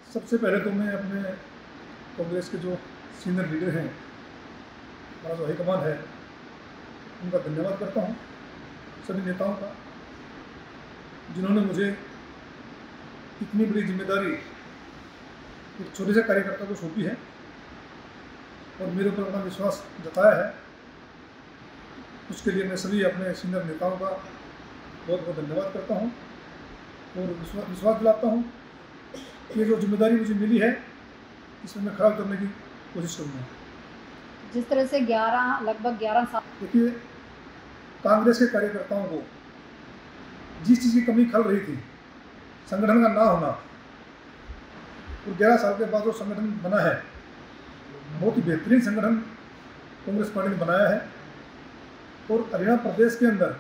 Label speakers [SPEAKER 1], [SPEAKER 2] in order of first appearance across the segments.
[SPEAKER 1] सबसे पहले तो मैं अपने कांग्रेस के जो सीनियर लीडर हैं, हमारा जो हाईकमान है, उनका धन्यवाद करता हूँ, सभी नेताओं का, जिन्होंने मुझे इतनी बड़ी जिम्मेदारी एक छोटे से कार्यकर्ता को सौंपी है और मेरे ऊपर अपना विश्वास जताया है। उसके लिए मैं सभी अपने सीनियर नेताओं का बहुत बहुत धन्यवाद करता हूँ और विश्वास दिलाता हूँ कि जो जिम्मेदारी मुझे मिली है इसमें मैं खरा उतरने की कोशिश करूँगा।
[SPEAKER 2] जिस तरह से लगभग 11 साल
[SPEAKER 1] देखिए, कांग्रेस के कार्यकर्ताओं को जिस चीज़ की कमी खल रही थी, संगठन का ना होना, और 11 साल के बाद जो संगठन बना है, बहुत ही बेहतरीन संगठन कांग्रेस पार्टी ने बनाया है और हरियाणा प्रदेश के अंदर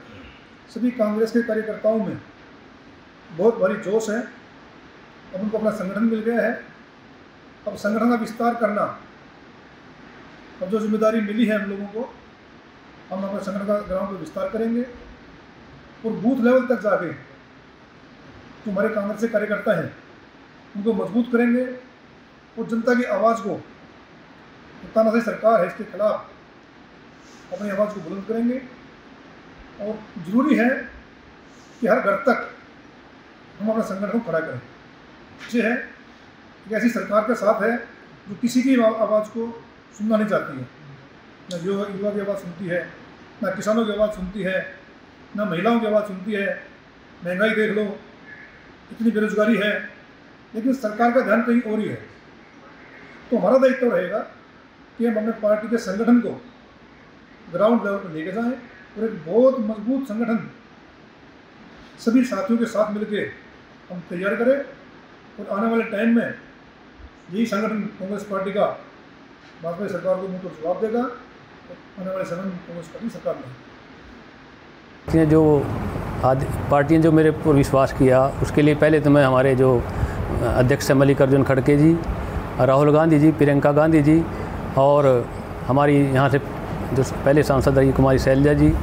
[SPEAKER 1] सभी कांग्रेस के कार्यकर्ताओं में बहुत भारी जोश है। अब उनको अपना संगठन मिल गया है। अब संगठन का विस्तार करना, अब जो जिम्मेदारी मिली है हम लोगों को, हम अपने संगठन का ग्राउंड पर विस्तार करेंगे और बूथ लेवल तक जाके जो हमारे कांग्रेस के कार्यकर्ता हैं उनको मजबूत करेंगे और जनता की आवाज़ को, तानाशाही सरकार है इसके खिलाफ अपनी आवाज़ को बुलंद करेंगे। और ज़रूरी है कि हर घर तक हम अपने संगठन को खड़ा करें। ये है कि ऐसी सरकार के साथ है जो किसी की आवाज़ को सुनना नहीं चाहती है, न युवा की आवाज़ सुनती है, न किसानों की आवाज़ सुनती है, न महिलाओं की आवाज़ सुनती है। महंगाई देख लो, इतनी बेरोजगारी है, लेकिन सरकार का ध्यान कहीं और ही है। तो हमारा दायित्व रहेगा कि हम अपने पार्टी के संगठन को ग्राउंड लेवल पर लेके जाएं और एक बहुत मजबूत संगठन सभी साथियों के साथ मिलकर हम तैयार करें और आने वाले टाइम में यही संगठन कांग्रेस पार्टी का वाजपेयी सरकार को मुंह तोड़ जवाब देगा और आने वाले समय में कांग्रेस पार्टी सरकार में
[SPEAKER 3] जो पार्टियां जो मेरे पर विश्वास किया, उसके लिए पहले तो मैं हमारे जो अध्यक्ष मल्लिकार्जुन खड़गे जी, राहुल गांधी जी, प्रियंका गांधी जी और हमारी यहाँ से जो पहले सांसद रही कुमारी शैलजा जी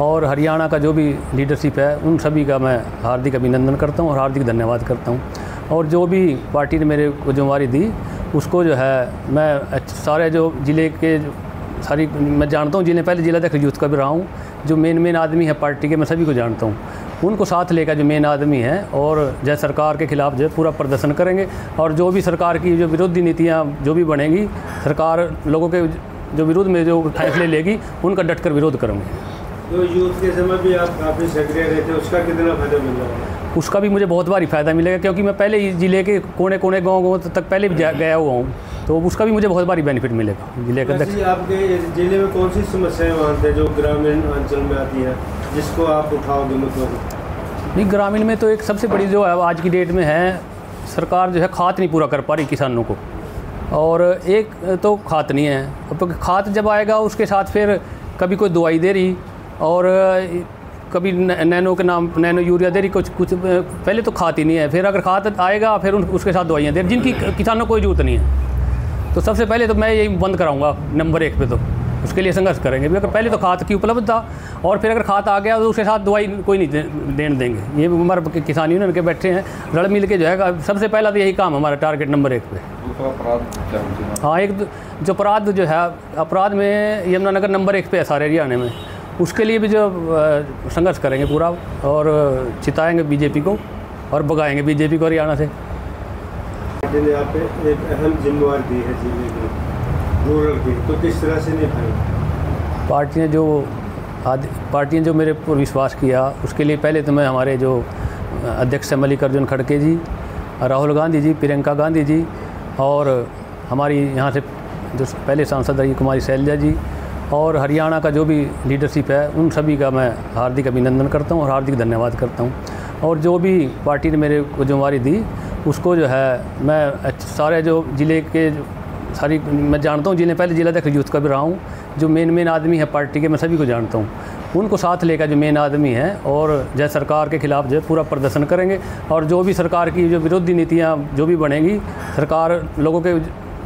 [SPEAKER 3] और हरियाणा का जो भी लीडरशिप है, उन सभी का मैं हार्दिक अभिनंदन करता हूँ और हार्दिक धन्यवाद करता हूँ। और जो भी पार्टी ने मेरे को जिम्मेवारी दी, उसको जो है मैं सारे जो ज़िले के सारी मैं जानता हूँ, जिन्हें पहले जिला अध्यक्ष यूथ का भी रहा हूँ, जो मेन आदमी है पार्टी के, मैं सभी को जानता हूँ। उनको साथ लेकर जो मेन आदमी है और जय सरकार के खिलाफ जो पूरा प्रदर्शन करेंगे और जो भी सरकार की जो विरोधी नीतियाँ जो भी बनेंगी, सरकार लोगों के जो विरोध में जो फैसले लेगी, उनका डटकर विरोध करेंगे।
[SPEAKER 4] तो यूथ के समय भी आप काफ़ी सक्रिय रहते हैं, उसका कितना फ़ायदा मिल रहा है?
[SPEAKER 3] उसका भी मुझे बहुत भारी फ़ायदा मिलेगा, क्योंकि मैं पहले ही ज़िले के कोने कोने गाँव तक पहले भी गया हुआ हूँ, तो उसका भी मुझे बहुत भारी बेनिफिट मिलेगा। जिले का
[SPEAKER 4] आपके ज़िले में कौन सी समस्याएं मानते हैं जो ग्रामीण अंचल में आती है, जिसको आप उठाओगे मुद्दों को?
[SPEAKER 3] नहीं, ग्रामीण में तो एक सबसे बड़ी जो है आज की डेट में है, सरकार जो है खाद नहीं पूरा कर पा रही किसानों को, और एक तो खाद नहीं है। तो खाद जब आएगा उसके साथ फिर कभी कोई दवाई दे रही और कभी नैनो के नाम नैनो यूरिया दे रही, कुछ पहले तो खाद ही नहीं है। फिर अगर खाद आएगा फिर उसके साथ दवाइयाँ दे रही, जिनकी किसानों को कोई जरूरत नहीं है। तो सबसे पहले तो मैं यही बंद कराऊंगा नंबर 1 पे, तो उसके लिए संघर्ष करेंगे। अगर पहले तो खाद की उपलब्धता, और फिर अगर खाद आ गया तो उसके साथ दवाई कोई नहीं देने देंगे। ये हमारे किसान यूनियन के बैठे हैं, रल मिल के जो है सबसे पहला तो यही काम हमारा टारगेट नंबर 1 पे। हाँ, एक जो अपराध जो है, अपराध में यमुनानगर नंबर 1 पे है सारे हरियाणा में, उसके लिए भी जो संघर्ष करेंगे पूरा और चिताएंगे बीजेपी को और भगाएंगे बीजेपी को हरियाणा से।
[SPEAKER 4] यहाँ पे एक अहम जिम्मेवारी दी है जिले की, रूरल की, तो किस तरह से निभाएंगे?
[SPEAKER 3] पार्टियां जो मेरे पर विश्वास किया, उसके लिए पहले तो मैं हमारे जो अध्यक्ष मल्लिकार्जुन खड़गे जी, राहुल गांधी जी, प्रियंका गांधी जी और हमारी यहाँ से जो पहले सांसद रही कुमारी शैलजा जी और हरियाणा का जो भी लीडरशिप है, उन सभी का मैं हार्दिक अभिनंदन करता हूँ और हार्दिक धन्यवाद करता हूँ। और जो भी पार्टी ने मेरे को जिम्मेवारी दी, उसको जो है मैं सारे जो ज़िले के सारी मैं जानता हूँ, जिन्हें पहले जिला अध्यक्ष यूथ का भी रहा हूँ, जो मेन आदमी है पार्टी के, मैं सभी को जानता हूँ। उनको साथ लेकर जो मेन आदमी है और जय सरकार के खिलाफ जो पूरा प्रदर्शन करेंगे और जो भी सरकार की जो विरोधी नीतियाँ जो भी बनेंगी, सरकार लोगों के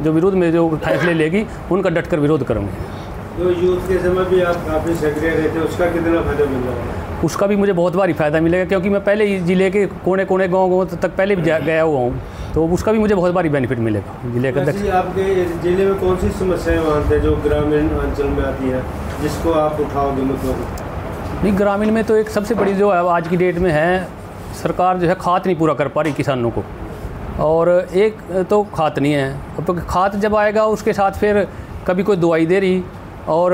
[SPEAKER 3] जो विरोध में जो फैसले लेगी, उनका डटकर विरोध करेंगे।
[SPEAKER 4] तो यूथ के समय भी आप काफ़ी सक्रिय रहते हैं, उसका कितना फायदा मिल रहा है?
[SPEAKER 3] उसका भी मुझे बहुत भारी फ़ायदा मिलेगा, क्योंकि मैं पहले ही ज़िले के कोने कोने गाँव तक पहले भी गया हुआ हूँ, तो उसका भी मुझे बहुत भारी बेनिफिट मिलेगा ज़िले का।
[SPEAKER 4] आपके ज़िले में कौन सी समस्याएं मानते हैं जो ग्रामीण अंचल में आती है, जिसको आप उठाओगे मतलब?
[SPEAKER 3] नहीं, ग्रामीण में तो एक सबसे बड़ी जो है आज की डेट में है, सरकार जो है खाद नहीं पूरा कर पा रही किसानों को। और एक तो खाद नहीं है, अब खाद जब आएगा उसके साथ फिर कभी कोई दवाई दे रही और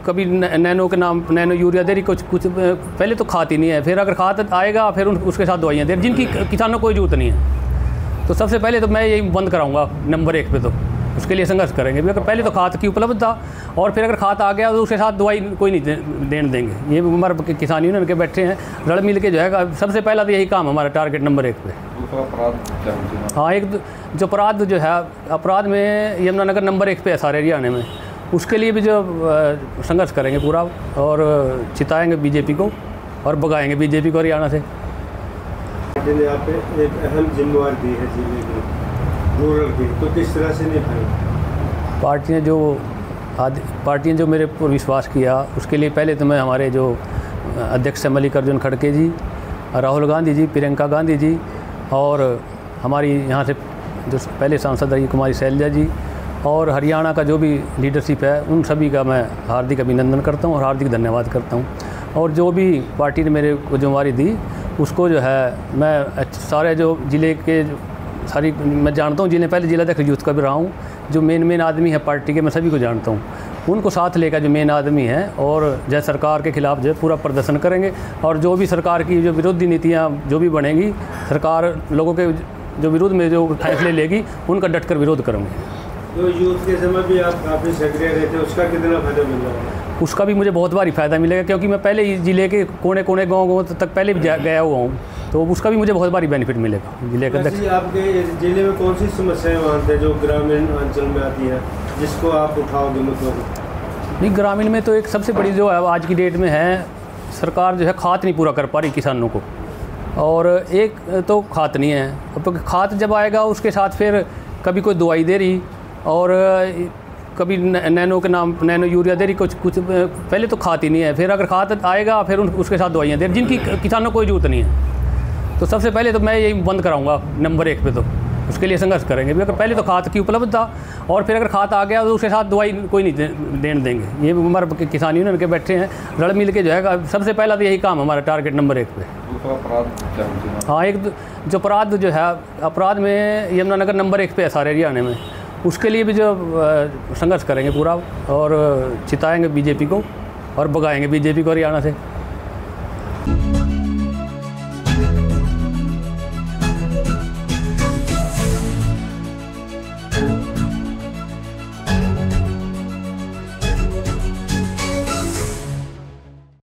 [SPEAKER 3] कभी नैनो के नाम नैनो यूरिया दे रही, कुछ पहले तो खाद ही नहीं है, फिर अगर खाद आएगा फिर उसके साथ दवाइयाँ दे रही जिनकी किसानों को कोई जरूरत नहीं है। तो सबसे पहले तो मैं यही बंद कराऊंगा नंबर 1 पे, तो उसके लिए संघर्ष करेंगे। अगर पहले तो खाद की उपलब्धता, और फिर अगर खाद आ गया तो उसके साथ दवाई कोई नहीं देने देंगे। ये हमारे किसान यूनियन के बैठे हैं, रल मिल के जो है सबसे पहला तो यही काम हमारा टारगेट नंबर 1 पे। हाँ, एक जो अपराध जो है, अपराध में यमुनानगर नंबर 1 पे है सारे हरियाणा में, उसके लिए भी जो संघर्ष करेंगे पूरा, और चिताएंगे बीजेपी को और भगाएंगे बीजेपी को हरियाणा से।
[SPEAKER 4] पार्टी ने आप पे एक अहम जिम्मेवारी दी है जिले की, रूरल की, तो किस तरह से निभाई?
[SPEAKER 3] पार्टियाँ जो मेरे पर विश्वास किया, उसके लिए पहले तो मैं हमारे जो अध्यक्ष हैं मल्लिकार्जुन खड़गे जी, राहुल गांधी जी, प्रियंका गांधी जी, और हमारी यहाँ से जो पहले सांसद रही कुमारी शैलजा जी, और हरियाणा का जो भी लीडरशिप है, उन सभी का मैं हार्दिक अभिनंदन करता हूँ और हार्दिक धन्यवाद करता हूँ। और जो भी पार्टी ने मेरे को जिम्मेवारी दी, उसको जो है मैं सारे जो ज़िले के सारी मैं जानता हूँ, जिन्हें पहले जिलाध्यक्ष यूथ का भी रहा हूँ, जो मेन आदमी है पार्टी के, मैं सभी को जानता हूँ, उनको साथ लेकर जो मेन आदमी हैं, और जय सरकार के खिलाफ जो पूरा प्रदर्शन करेंगे, और जो भी सरकार की जो विरोधी नीतियाँ जो भी बनेंगी, सरकार लोगों के जो विरोध में जो फैसले लेगी, उनका डटकर विरोध करेंगे।
[SPEAKER 4] तो यूथ के समय भी आप काफ़ी सक्रिय रहते हैं, उसका कितना फायदा मिल रहा है? उसका भी मुझे बहुत भारी फ़ायदा मिलेगा, क्योंकि मैं पहले ही ज़िले के कोने कोने गाँव तक पहले भी गया हुआ हूँ, तो उसका भी मुझे बहुत भारी बेनिफिट मिलेगा ज़िले का। आपके ज़िले में कौन सी समस्याएं मानते हैं जो ग्रामीण अंचल में आती है, जिसको आप उठाओगे मतलब?
[SPEAKER 3] नहीं, ग्रामीण में तो एक सबसे बड़ी जो है आज की डेट में है, सरकार जो है खाद नहीं पूरा कर पा रही किसानों को। और एक तो खाद नहीं है, अब खाद जब आएगा उसके साथ फिर कभी कोई दवाई दे रही और कभी नैनो के नाम नैनो यूरिया दे रही, कुछ पहले तो खाद ही नहीं है, फिर अगर खाद आएगा फिर उसके साथ दवाइयाँ दे रही जिनकी किसानों को कोई जरूरत नहीं है। तो सबसे पहले तो मैं यही बंद कराऊंगा नंबर 1 पे, तो उसके लिए संघर्ष करेंगे। अगर पहले तो खाद की उपलब्धता, और फिर अगर खाद आ गया तो उसके साथ दवाई कोई नहीं देने देंगे। ये हमारे किसान यूनियन के बैठे हैं, रल मिल के जो है सबसे पहला तो यही काम हमारा टारगेट नंबर 1 पे। हाँ, एक जो अपराध जो है, अपराध में यमुनानगर नंबर 1 पे है सारे हरियाणा में, उसके लिए भी जो संघर्ष करेंगे पूरा, और चिताएंगे बीजेपी को और भगाएंगे बीजेपी को हरियाणा से।